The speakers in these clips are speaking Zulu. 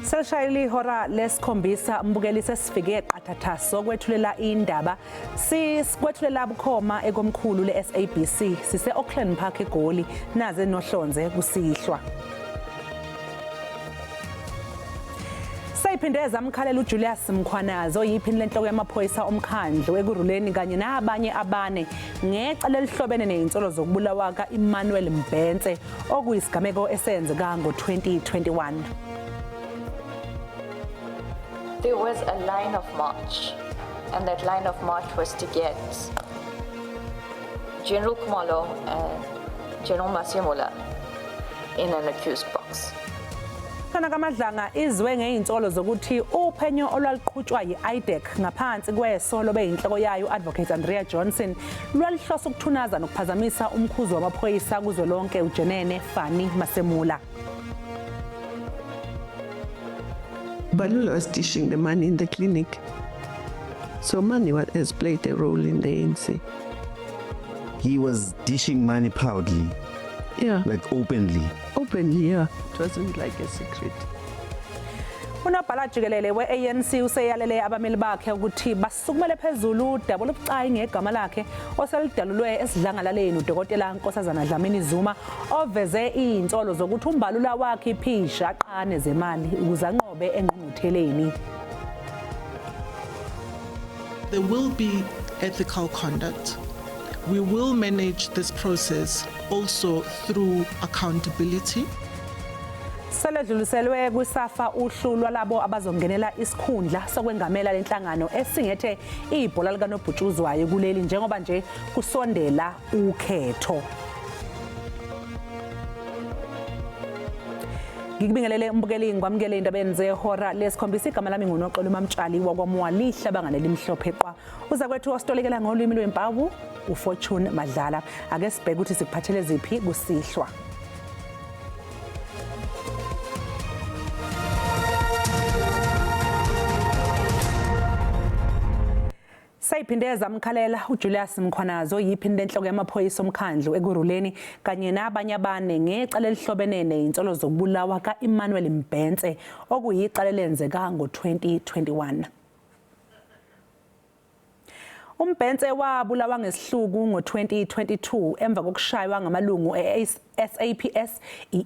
Selishayile ihora lesikhombisa mbukeli sesifike qathathaso kwethulela indaba sikwethulela bukhoma ekomkhulu leSABC sise Auckland Park eGoli naze nohlonze kusihlwa. Sayiphinde zamkhalela uJulius Mkhwanazi oyiphini lenhloko yamaphoyisa omkhandlu ekuruleni kanye nabanye abane ngecala elihlobene nezinsolo zokubulawa kaEmmanuel Mbhense okuyisigameko esenzeka ngo-2021. There was a line of march, and that line of march was to get General Khumalo and General Masemola in an accused box. Kana kaMadlanga izwe ngezinsolo zokuthi uphenyo olwaliqhutshwa yiIDEC ngaphansi kwesolo beyinhloko yayo Advocate Andrea Johnson lwalihlosa ukuthunaza nokuphazamisa umkhuzo wamaphoyisa kuzwelonke uJenene Fani Masemola. Balula was dishing the money in the clinic. So money has played a role in the ANC. He was dishing money proudly. Yeah. Like openly. Openly, yeah. It wasn't like a secret. Unobhala jikelele we-ANC useyalele abameli bakhe ukuthi basukumele phezulu udaba olubucayi ngegama lakhe oselidalulwe esidlangalaleni uDokotela Nkosazana Dlamini Zuma oveze izinsolo zokuthi umbalula wakhe iphisha aqane zemali ukuze anqobe engqungqutheleni. There will be ethical conduct. We will manage this process also through accountability. Seledluliselwe kwisafa uhlu lwalabo abazongenela isikhundla sokwengamela lenhlangano esingethe ibhola likanobhutshuzwayo kuleli njengoba nje kusondela ukhetho. Ngikubingelele umbukeli ngwamukele indabeni zehora lesikhombisa igama lami nguNoxolo Mamtshali wakwaMwalihla bangane limhlophe qwa. Uza kwethu ositolikela ngolwimi lwempawu uFortune Madlala. Ake sibheke ukuthi sikuphathele ziphi kusihlwa. Sayiphinde zamkhalela uJulius Mkhwanazi oyiphini lenhloko yamaphoyisa omkhandlu ekuruleni kanye nabanye abane ngecala elihlobene nezinsolo zokubulawa kaEmmanuel Mbhense okuyicala lenzeka ngo-2021. Mbhense wabulawa ngesihluku ngo-2022 emva kokushaywa ngamalungu SAPS,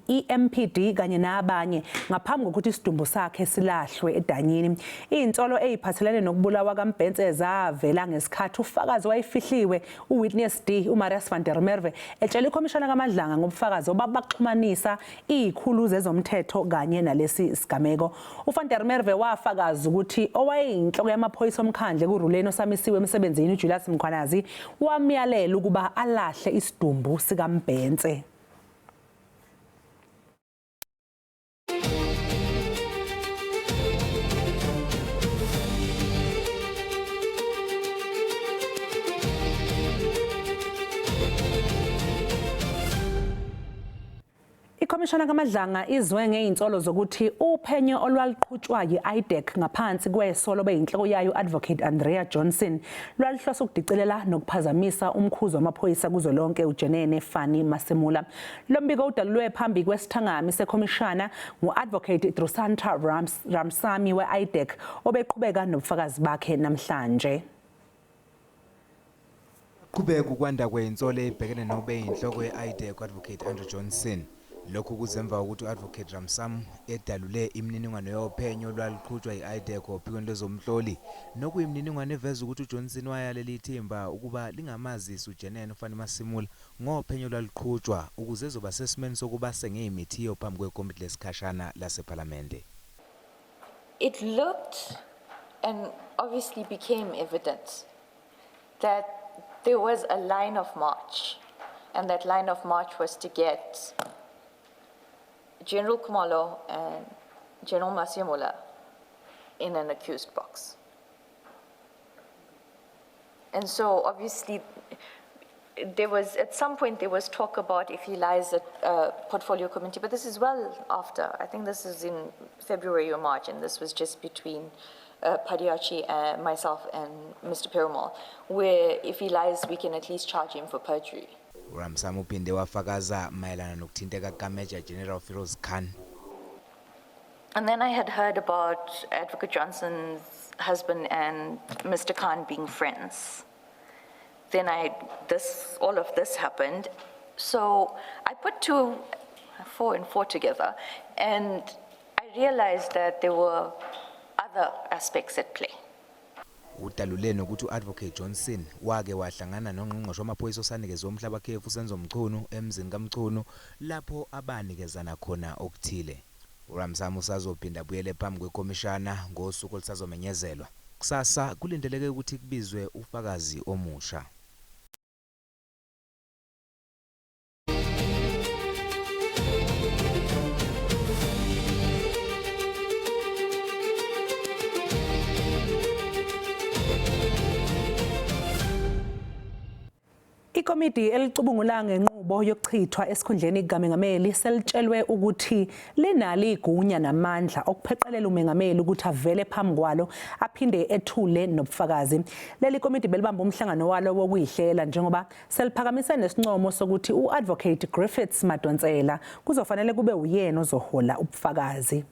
EMPD kanye nabanye ngaphambi kokuthi isidumbu sakhe silahlwe edanyini. Izinsolo eziphathelene nokubulawa kaMbhense zavela ngesikhathi ufakazi wayefihliwe uWitness D uMarius van der Merwe etshela ikhomishana kaMadlanga ngobufakazi obaxhumanisa izikhulu zezomthetho kanye nalesi sigameko. uVan der Merwe wafakaza ukuthi owayeyinhloko yamaphoyisa omkhandlu ekuruleni osamisiwe emsebenzini uJulius Mkhwanazi wamyalela ukuba alahle isidumbu sikaMbhense. Ikhomishana kaMadlanga izwe ngezinsolo zokuthi uphenyo olwaliqhutshwa yiIDEC ngaphansi kwesolo beyinhloko yayo Advocate Andrea Johnson lwalihlosa ukudicelela nokuphazamisa umkhuzo wamaphoyisa kuzwelonke uJenene Fani Masemola. Lo mbiko udalulwe phambi kwesithangami sekhomishana nguAdvocate Drusanta Ramsamy weIDEC obeqhubeka nobufakazi bakhe namhlanje. Qhubeka ukwanda kwezinsolo ebhekene nobeyinhloko yeIDEC Advocate Andrew Johnson. Lokhu kuzemva ukuthi uAdvocate Ramsamy edalule imininingwane yophenyo lwaliqhutshwa yiIDEC ophikweni lezomhloli nokuyimininingwane eveza ukuthi uJohnson wayalela ithimba ukuba lingamazisi uJenene Fani Masemola ngophenyo lwaliqhutshwa ukuze ezoba assessment sokuba sengeyimithi phambi kwekomiti lesikhashana laseParliamente. It looked and obviously became evident that there was a line of march, and that line of march was to get General Khumalo and General Masemola in an accused box. And so obviously there was, at some point there was talk about if he lies at portfolio committee, but this is well after. I think this is in February or March, and this was just between Padiachi and myself and Mr. Perumal, where if he lies, we can at least charge him for perjury. Ramsamy uphinde wafakaza mayelana nokuthinteka kaMajor General Firoz Khan. And then I had heard about Advocate Johnson's husband and Mr. Khan being friends. Then all of this happened. So I put 4 and 4 together, and I realized that there were other aspects at play. Udalule nokuthi uAdvocate Johnson wake wahlangana nongqongqoshe wamaphoyisa osanikezwe umhlaba khefu Senzo Mchunu emzini kaMchunu lapho abanikezana khona okuthile. uRamsam usazophinda abuyele phambi kwekomishana ngosuku olusazomenyezelwa. Kusasa kulindeleke ukuthi kubizwe ufakazi omusha. Ikomiti elicubungula ngenqubo yokuchithwa esikhundleni kukaMengameli selitshelwe ukuthi linalo igunya namandla okupheqelela uMengameli ukuthi avele phambi kwalo aphinde ethule nobufakazi. Leli komiti belibamba umhlangano walo wokuyihlela njengoba seliphakamise nesincomo sokuthi uAdvocate Griffiths Madonsela kuzofanele kube uyena ozohola ubufakazi.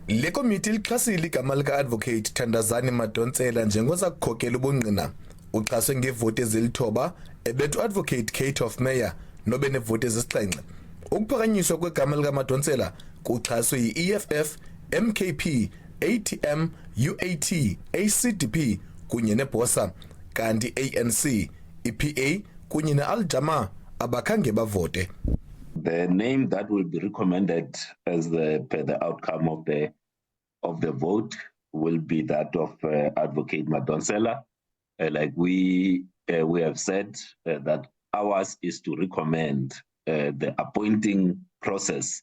Le komiti lixhasile igama lika-Advocate Thandazani Madonsela njengozakukhokhela ubungqina. Uxhaswe ngevoti ezilithoba ebethu Advocate Kate of Meyer nobe nevoti ezisixhenxe. Ukuphakanyiswa kwegama likaMadonsela kuxhaswe yi-EFF, MKP, ATM, UAT, ACDP kunye neBosa, kanti ANC, EPA kunye neAljama abakhange bavote. The name that will be recommended as the outcome of the vote will be that of Advocate Madonsela. Like we have said that ours is to recommend the appointing process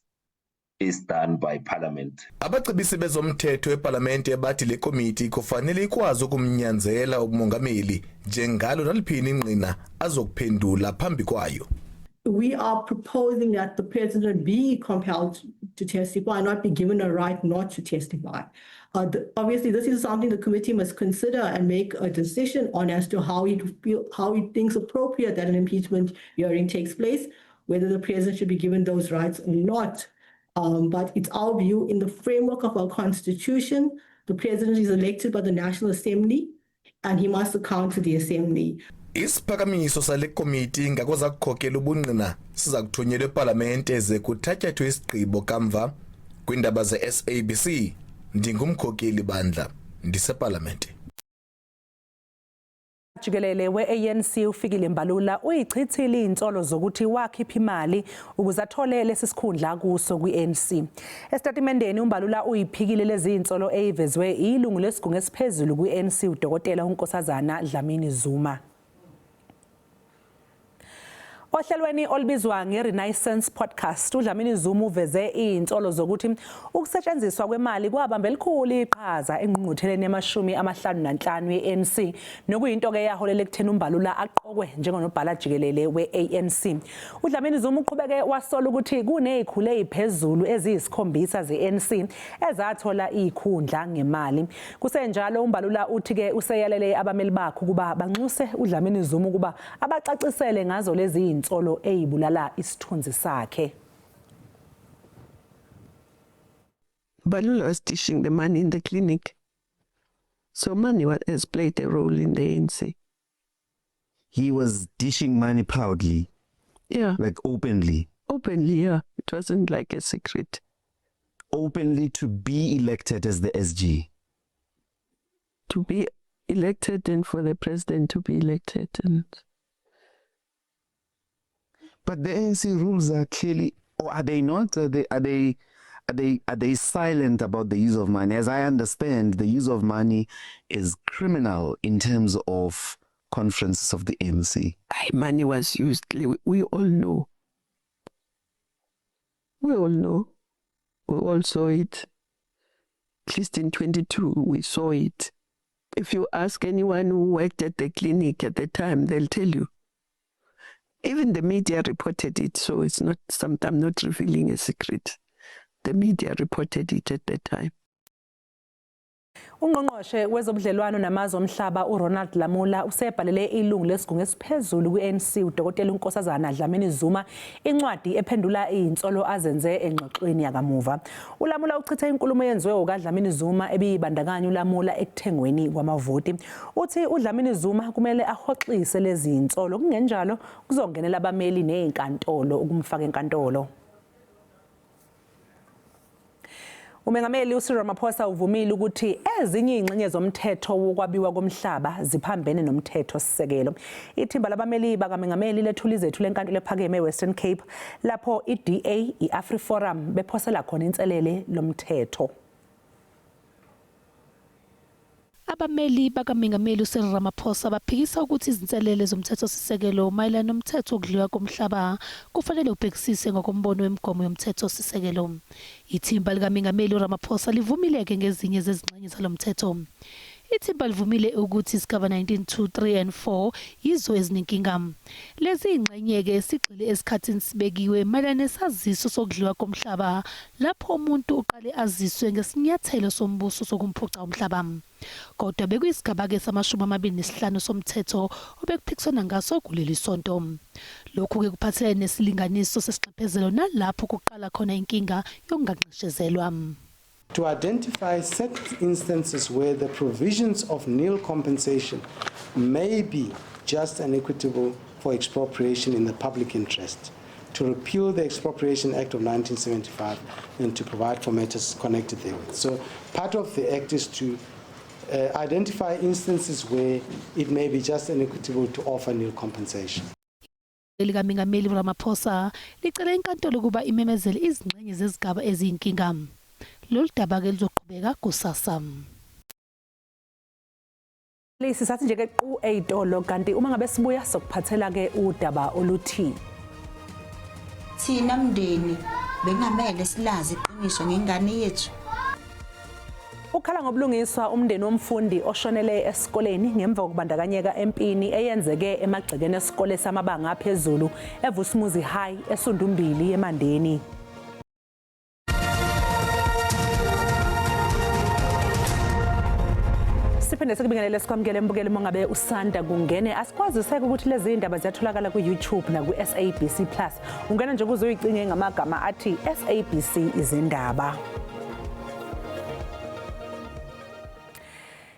is done by Parliament. Abacebisi bezomthetho eParliament bathi le komiti kufanele ikwazi ukumnyanzela umongameli njengalo naliphini ingqina azokuphendula phambi kwayo. We are proposing that the president be compelled to testify, not be given a right not to testify. Obviously, this is something the committee must consider and make a decision on as to how it thinks appropriate that an impeachment hearing takes place, whether the president should be given those rights or not. But it's our view, in the framework of our constitution, the president is elected by the National Assembly and he must account to the Assembly. Isiphakamiso sale komiti ngakoza kukhokhela ubungqina siza kuthunyelwa eParliament eze kuthatyathwe isigqibo kamva kwindaba ze-SABC. Ndingumkhokheli bandla ndiseParliament. Jikelele we-ANC uFikile Mbalula uyichithile insolo zokuthi wakhipha imali ukuze athole lesisikhundla kuso kwi-ANC. Estatimendeni uMbalula uyiphikile lezi insolo eyivezwe ilungu lesigungu esiphezulu kwi-ANC uDokotela uNkosazana Dlamini Zuma. Ohlelweni olubizwa nge-Renaissance Podcast, uDlamini Zuma uveze insolo zokuthi ukusetshenziswa kwemali kwabamba elikhulu iqhaza engqungqutheleni yama-55 ye-ANC nokuyinto-ke yaholela ekutheni uMbalula aqokwe njengonobhala jikelele we-ANC. uDlamini Zuma uqhubeke wasola ukuthi kunezikhulu eziphezulu eziyisikhombisa ze-ANC ezathola izikhundla ngemali. Kusenjalo uMbalula uthi-ke useyalele abameli bakhe ukuba banxuse uDlamini Zuma ukuba abacacisele ngazo lezi insolo eyibulala isithunzi sakhe. Balula was dishing the money in the clinic. So money has played a role in the ANC. He was dishing money proudly. Yeah. Like openly. Openly, yeah. It wasn't like a secret. Openly to be elected as the SG. To be elected and for the president to be elected. But the ANC rules are clearly, or are they not? Are they silent about the use of money? As I understand, the use of money is criminal in terms of conferences of the ANC. Money was used. We all know. We all know. We all saw it. At least in 22, we saw it. If you ask anyone who worked at the clinic at the time, they'll tell you. Even the media reported it, so it's not, I'm not revealing a secret. The media reported it at the time. Ungqongqoshe wezobudlelwano namazwe omhlaba uRonald Lamula usebhalele ilungu lesigungu esiphezulu ku-ANC uDokotela uNkosazana Dlamini Zuma incwadi ephendula izinsolo azenze engxoxweni yakamuva. uLamula uchithe inkulumo yenziwe ukaDlamini Zuma ebiyibandakanya uLamula ekuthengweni kwamavoti. Uthi uDlamini Zuma kumele ahoxise lezi zinsolo kungenjalo kuzongenela abameli nezinkantolo ukumfaka enkantolo. Umengameli uCyril Ramaphosa uvumile ukuthi ezinye izingxenye zomthetho wokwabiwa komhlaba ziphambene nomthetho sisekelo. Ithimba labameli bakamengameli lethula izethu lenkantolo ephakeme eWestern Cape lapho iDA iAfriForum bephosela khona inselele lomthetho. Abameli bakamengameli uCyril Ramaphosa baphikisa ukuthi izinselele zomthetho sisekelo mayelana nomthetho wokudliwa komhlaba kufanele ubhekisise ngokombono wemigomo yomthetho sisekelo. Ithimba likamengameli uRamaphosa livumileke ngezinye zezingxenye zalomthetho. Ithimba livumile ukuthi isigaba 19 3 and 4 yizo ezinenkinga. Lezi ingxenye-ke sigxile esikhathini sibekiwe mayelana nesaziso sokudliwa komhlaba lapho umuntu uqale aziswe ngesinyathelo sombuso sokumphuca umhlaba. Kodwa bekuyisigaba-ke sama-25 somthetho obekuphikiswana ngaso kuleli sonto. Lokhu-ke kuphathelene nesilinganiso sesixephezelo nalapho kuqala khona inkinga yokunganxeshezelwa. To identify set instances where the provisions of nil compensation may be just and equitable for expropriation in the public interest, to repeal the Expropriation Act of 1975 and to provide for matters connected therewith. So part of the act is to identify instances where it may be just and equitable to offer nil compensation. Likamengameli Ramaphosa licele inkantolo kuba imemezele izingxenye zezigaba eziyinkinga. Lolu daba-ke lizoqhubeka kusasa. Lesi sathi nje ke qu eyitolo kanti uma ngabe sibuya sokuphathela-ke udaba oluthi thina mndeni bengamele silazi iqiniso ngengane yethu. Ukhala ngobulungiswa umndeni womfundi oshonele esikoleni ngemva kokubandakanyeka empini eyenzeke emagcekeni esikole samabanga aphezulu eVusumuzi High eSundumbili eMandeni. Siphinde sikubingelele sikwamukele mbukele mongabe usanda kungene asikwaziseke ukuthi lezi indaba ziyatholakala ku-YouTube na ku-SABC Plus. Ungena nje kuze uyicinge ngamagama athi SABC izindaba.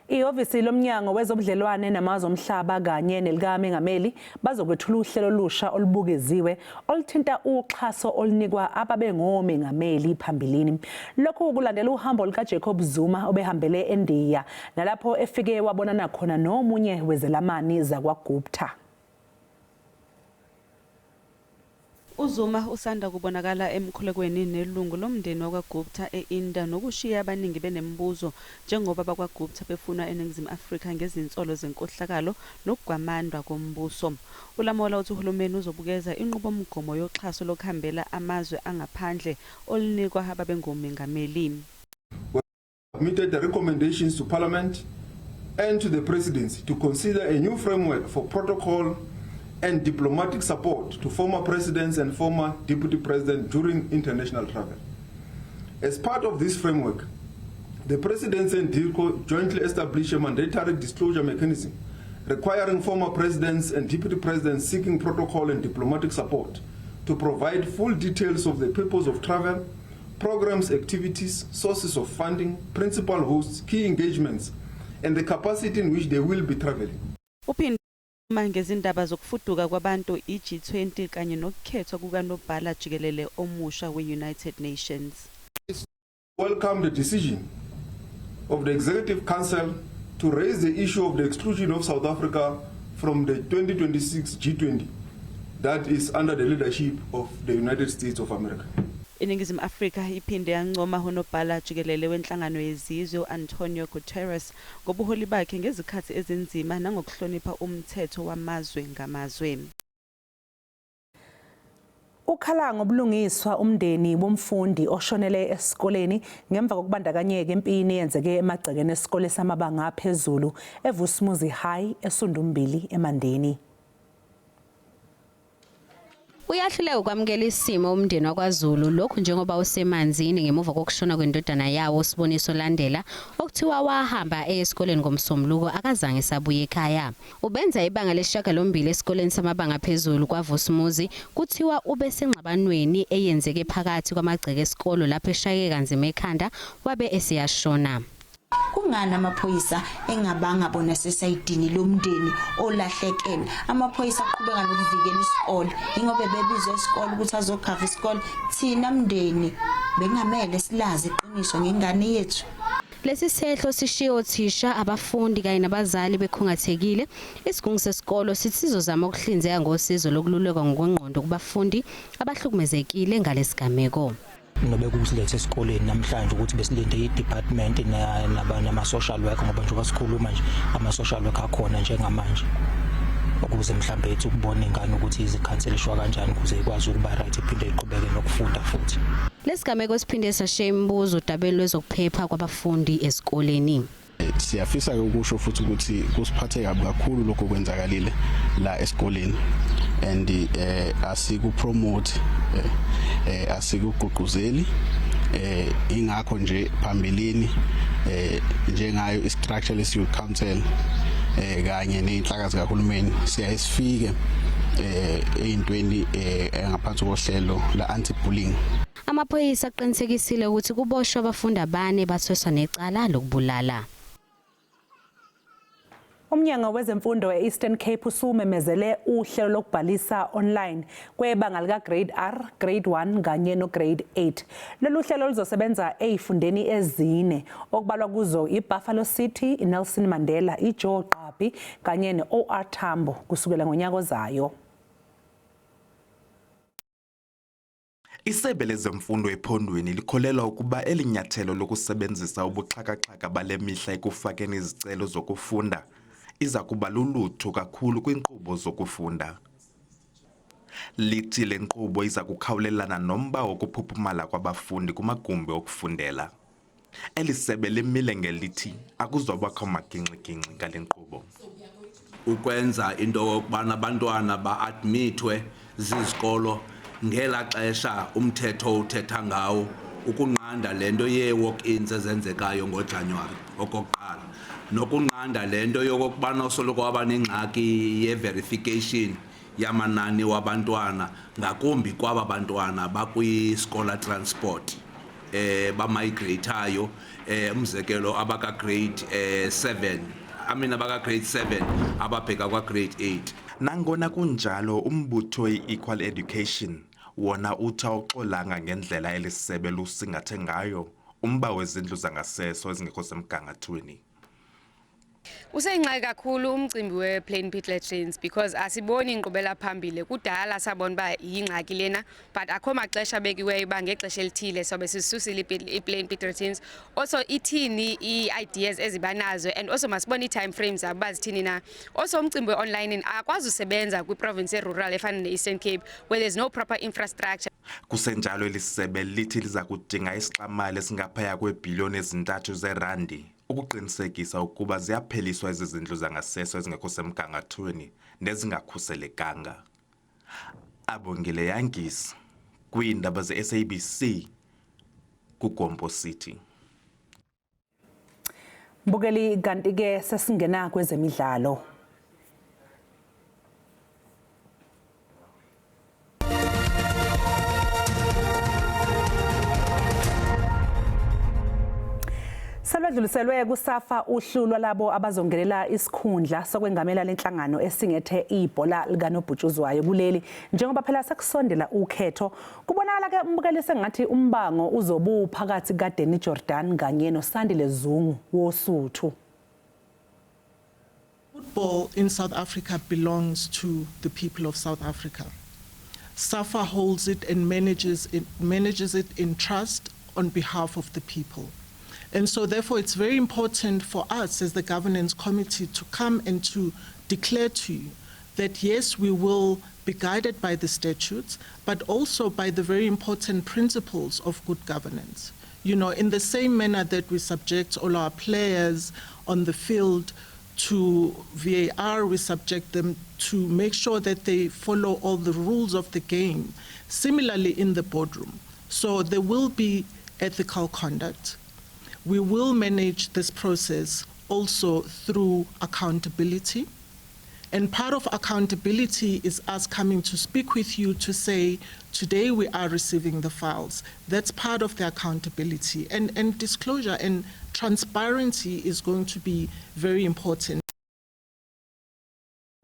Ihhovisi lomnyango wezobudlelwane namazwe omhlaba kanye nelikamengameli bazokwethula uhlelo olusha olubukeziwe oluthinta uxhaso olunikwa ababengomengameli phambilini. Lokhu kulandela uhambo likaJacob Zuma obehambele eNdiya nalapho efike wabonana khona nomunye wezelamani zakwaGupta. uZuma usanda kubonakala emkhulekweni nelungu lomndeni wakwaGupta eIndia nokushiya abaningi benembuzo njengoba bakwaGupta befuna eNingizimu Afrika ngezinsolo zenkohlakalo nokugwamandwa kombuso. uLamola uthi uhulumeni uzobukeza inqubomgomo yoxhaso lokuhambela amazwe angaphandle olunikwa ababengomengameli. We submitted the recommendations to Parliament and to the Presidency to consider a new framework for protocol and diplomatic support to former presidents and former deputy presidents during international travel. As part of this framework, the Presidency and DIRCO jointly established a mandatory disclosure mechanism requiring former presidents and deputy presidents seeking protocol and diplomatic support to provide full details of the purpose of travel, programs, activities, sources of funding, principal hosts, key engagements, and the capacity in which they will be traveling. Ngezindaba zokufuduka kwabantu iG20 kanye nokukhethwa kukanobhala jikelele omusha we-United Nations. Welcome the decision of the Executive Council to raise the issue of the exclusion of South Africa from the 2026 G20 that is under the leadership of the United States of America. iNingizimu Afrika iphinde yancoma unobhala jikelele wenhlangano yezizwe Antonio Guterres ngobuholi bakhe ngezikhathi ezinzima nangokuhlonipha umthetho wamazwe ngamazwe. Ukhala ngobulungiswa umndeni womfundi oshonele esikoleni ngemva kokubandakanyeka empini eyenzeke emagcekeni esikole samabanga aphezulu eVusumuzi High eSundumbili eMandeni. Uyahluleka ukwamukela isimo umndeni wakwaZulu lokhu njengoba usemanzini ngemuva kokushona kwendodana yawo Siboniso Landela okuthiwa wahamba esikoleni ngomsombuluko akazange sabuye ekhaya. Ubenza ibanga lesishiyagalombili esikoleni samabanga phezulu kwaVusumuzi kuthiwa ube sengxabanweni eyenzeke phakathi kwamagceke esikolo lapho eshayeke kanzima ekhanda wabe esiyashona. Kungani amaphoyisa engabanga bona sesayidini lomndeni olahlekene amaphoyisa aqhubeka nokuvikela isikole ingobe bebizwe isikole ukuthi azokhava isikole thina mndeni bengamele silazi iqiniso ngengane yethu. Lesi sehlo sishiye othisha abafundi kanye nabazali bekhungathekile. Isigungu sesikolo sithi sizozama ukuhlinzeka ngosizo lokululekwa ngokwengqondo kubafundi abahlukumezekile ngalesigameko. Nobe kusilethe esikoleni namhlanje ukuthi besilinde i-department nama social worker ngoba nje kwasikhuluma nje ama social worker akhona njengamanje ukuze mhlambe ethi ukubona ingane ukuthi izikhanselishwa kanjani ukuze ikwazi ukuba right iphinde iqhubeke nokufunda futhi. Lesigameko siphinde sashiya imibuzo udabeni lwezokuphepha kwabafundi esikoleni. Siyafisa ukusho futhi ukuthi kusiphathe kabi kakhulu lokho kwenzakalile la esikoleni and asikupromote asikugqugquzeli ingakho nje phambilini njengayo i-structureless youth council kanye nezinhlaka zikahulumeni siyasifike eyintweni engaphansi kohlelo la anti-bullying. Amaphoyisa aqinisekisile ukuthi kuboshwa abafundi abane bathweswa necala lokubulala. Umnyango wezemfundo e-Eastern Cape usumemezele uhlelo lokubhalisa online kwebanga lika grade R, grade 1 kanye no grade 8. Lolu hlelo luzosebenza ezifundeni ezine okubalwa kuzo iBuffalo City, iNelson Mandela, iJoe Gqabi kanye neOR Tambo kusukela ngonyaka ozayo. Isebe lezemfundo ephondweni likholelwa ukuba elinyathelo lokusebenzisa ubuxhakaxhaka bale mihla ekufakeni izicelo zokufunda iza kuba lulutho kakhulu kwinkqubo zokufunda. Lithi le nkqubo iza kukhawulelana nomba wokuphuphumala kwabafundi kumagumbi okufundela. Eli sebe limile ngelithi akuzobakho magingxigingxi ngale nkqubo. Ukwenza into yokubana abantwana ba-admithwe zizikolo ngela xesha umthetho uthetha ngawo ukunqanda lento yee-walk-ins ezenzekayo ngoJanuwari okokuqala nokunqanda lento yokubana usoloko waba nengxaki ye-verification yamanani wabantwana ngakumbi kwaba bantwana bakwi-scholar transport bamigratayo umzekelo abaka grade 7 abaka grade 7 ababheka kwa grade 8. Nangona kunjalo umbutho i-Equal Education wona uthi awuxolanga ngendlela elisebe lusingathe ngayo umba wezindlu zangaseso ezingekho semgangathweni. Usengxaki kakhulu umcimbi we-Plain Pit Latrines because asiboni inkqubela phambili kudala sabona ba yingxaki lena but akho maxesha bekiweyo ba ngexesha elithile sobe sisusile i-Plain Pit Latrines. Also ithini i-ideas ezibanazo and also masibona i-time frames abazithini na. Also umcimbi we-online akwazi usebenza kwi-province rural efana ne-Eastern Cape where there's no proper infrastructure. Kusenjalo elisebe lithi liza kudinga isixamali esingaphaya kweebhiliyoni ezintathu zeerandi ukuqinisekisa ukuba ziyapheliswa izizindlu zangaseso ezingekho semgangathweni nezingakhuselekanga. Abongile Yangisi kwiindaba ze-SABC kuGompo City. Mbukeli kanti ke sesingena kwezemidlalo. Salwadluliselwe kuSAFA uhlu lwalabo abazongenela isikhundla sokwengamela lenhlangano esingethe ibhola likanobhutshuzwayo kuleli njengoba phela sekusondela ukhetho kubonakala ke umbukeli sengathi umbango uzobu phakathi kaDenny Jordan kanye noSandile Zungu woSuthu. Football in South Africa belongs to the people of South Africa. SAFA holds it and manages it in trust on behalf of the people. And so therefore it's very important for us as the governance committee to come and to declare to you that yes, we will be guided by the statutes, but also by the very important principles of good governance. You know, in the same manner that we subject all our players on the field to VAR, we subject them to make sure that they follow all the rules of the game, similarly in the boardroom. So there will be ethical conduct. We will manage this process also through accountability. And part of accountability is us coming to speak with you to say, today we are receiving the files. That's part of the accountability. And disclosure and transparency is going to be very important.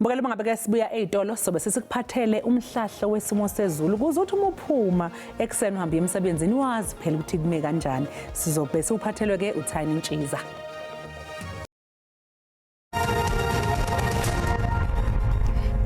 Mbukelo mangabeke sibuya ezitolo sobe sesikuphathele umhlahlo wesimo sezulu kuze uthi uma uphuma ekseni uhambe emsebenzini wazi phela ukuthi kume kanjani. Sizobe siuphathelwe ke uThini Ntshiza.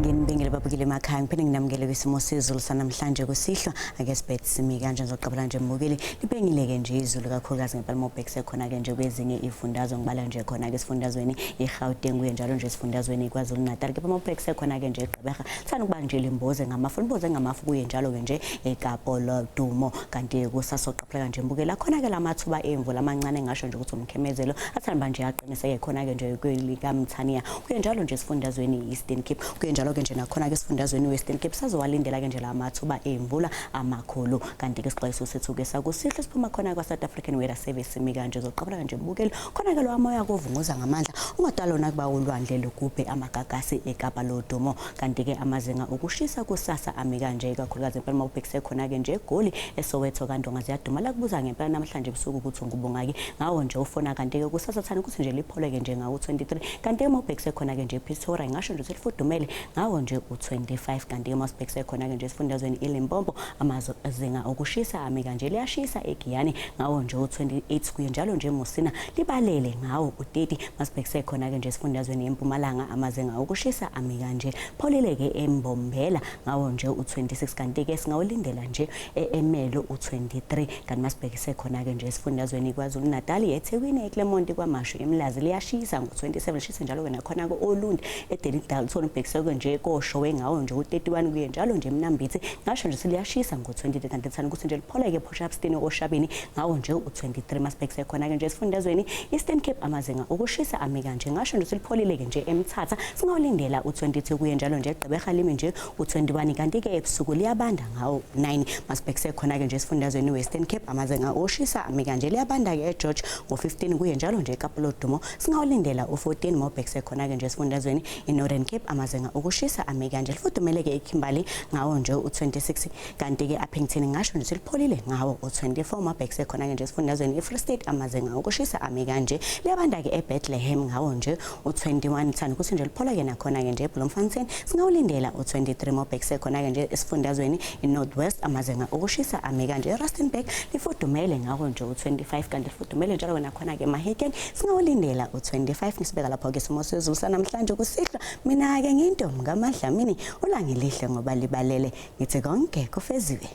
Nginibengele babukile emakhaya ngiphinde nginamukele kwisimo sezulu sanamhlanje kusihlwa ake sibheke simi kanje ngizoqabela nje mbukeli libengileke nje izulu kakhulukazi ngePalmobek sekhona ke nje kwezinye ifundazwe ngibala nje khona ke sifundazweni iGauteng kuye njalo nje sifundazweni kwaZulu Natal ke Palmobek sekhona ke nje eGqeberha thana ukuba nje limboze ngamafu kuye njalo ke nje eKapa lodumo kanti kusasoqaphela nje mbukela khona ke lamathuba emvula amancane ngasho nje ukuthi umkhemezelo athamba nje aqiniseke khona ke nje kwelika Mthaniya kuye njalo nje sifundazweni Eastern Cape kuye njalo ke nje nakhona ke sifundazweni Western Cape sazowalindela ke nje la mathuba emvula amakhulu kanti ke sixwayiso sethu ke sakusihle siphuma khona kwa South African Weather Service simi kanje zoqabela kanje mbukeli khona ke lo amoya kuvunguza ngamandla ungadalona kuba ulwandle lokuphe amagagasi eKapa lodumo kanti ke amazinga ukushisa kusasa ami kanje kakhulukazi ePalmobek sekhona ke nje eGoli eSoweto kanti ongaziyaduma la kubuza ngempela namhlanje ebusuku ukuthi ngubungaki ngawo nje ufona kanti ke kusasa thana ukuthi nje liphole ke nje ngawo 23 kanti eMobek sekhona ke nje ePretoria ngasho nje selifudumele ngawo nje u25 kanti eMosbek sekhona ke nje sifundazweni iLimpopo amazinga okushisa ami kanje liyashisa eGiyani ngawo nje u28 kuye njalo nje eMusina libalele ngawo u30 Mosbek sekhona ke nje sifundazweni eMpumalanga amazinga okushisa ami kanje pholile ke eMbombela ngawo nje u26 kanti ke singawulindela nje eMelo u23 kanti Mosbek sekhona ke nje sifundazweni kwaZulu Natal eThekwini eClermont kwaMashu eMlazi liyashisa ngo27 shisa njalo ke nakhona ko Olundi eDelidalton bhekiseke nje koshowe ngawo nje u31 kuye njalo nje eMnambithi ngasho nje siliyashisa ngo23 kanti thana ukuthi nje lipholeke ePortshepstone oShabini ngawo nje u23 Mosbek sekhona ke nje sifundazweni Eastern Cape amazinga okushisa ami kanje ngasho nje silipholile ke nje eMthatha singawulindela u22 kuye njalo nje eGqeberha limi nje u21 kanti ke ebusuku liyabanda ngawo 9 Mosbek sekhona ke nje sifundazweni Western Cape amazinga okushisa ami kanje liyabanda ke eGeorge ngo15 kuye njalo nje eKapa lodumo singawulindela u14 Mobek sekhona ke nje sifundazweni eNorthern Cape amazinga okushisa ami kanje lifudumele ke eKimberley ngawo nje u26 kanti ke Appington ngasho nje silipholile ngawo u24 Mobek sekhona ke nje sifundazweni eFree State amazinga okushisa ami kanje liyabanda ke eBethlehem ngawo nje u21 thana ukuthi nje liphola ke nakhona ke nje eBloemfontein singawulindela u23 Mobek sekhona ke nje esifundazweni eNorthwest amazinga okushisa ami kanje eRustenburg lifudumele ngawo nje u25 kanti lifudumele njalo nakhona ke eMahikeng singawulindela u25 nisibeka lapho ke isimo sezulu sanamhlanje kusihlwa mina ke ngintombi kaMadlamini ulangilihle ngoba libalele ngithi konke kufeziwe.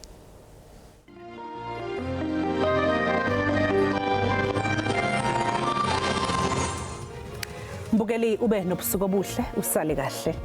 Mbukeli ube nobusuku obuhle usale kahle.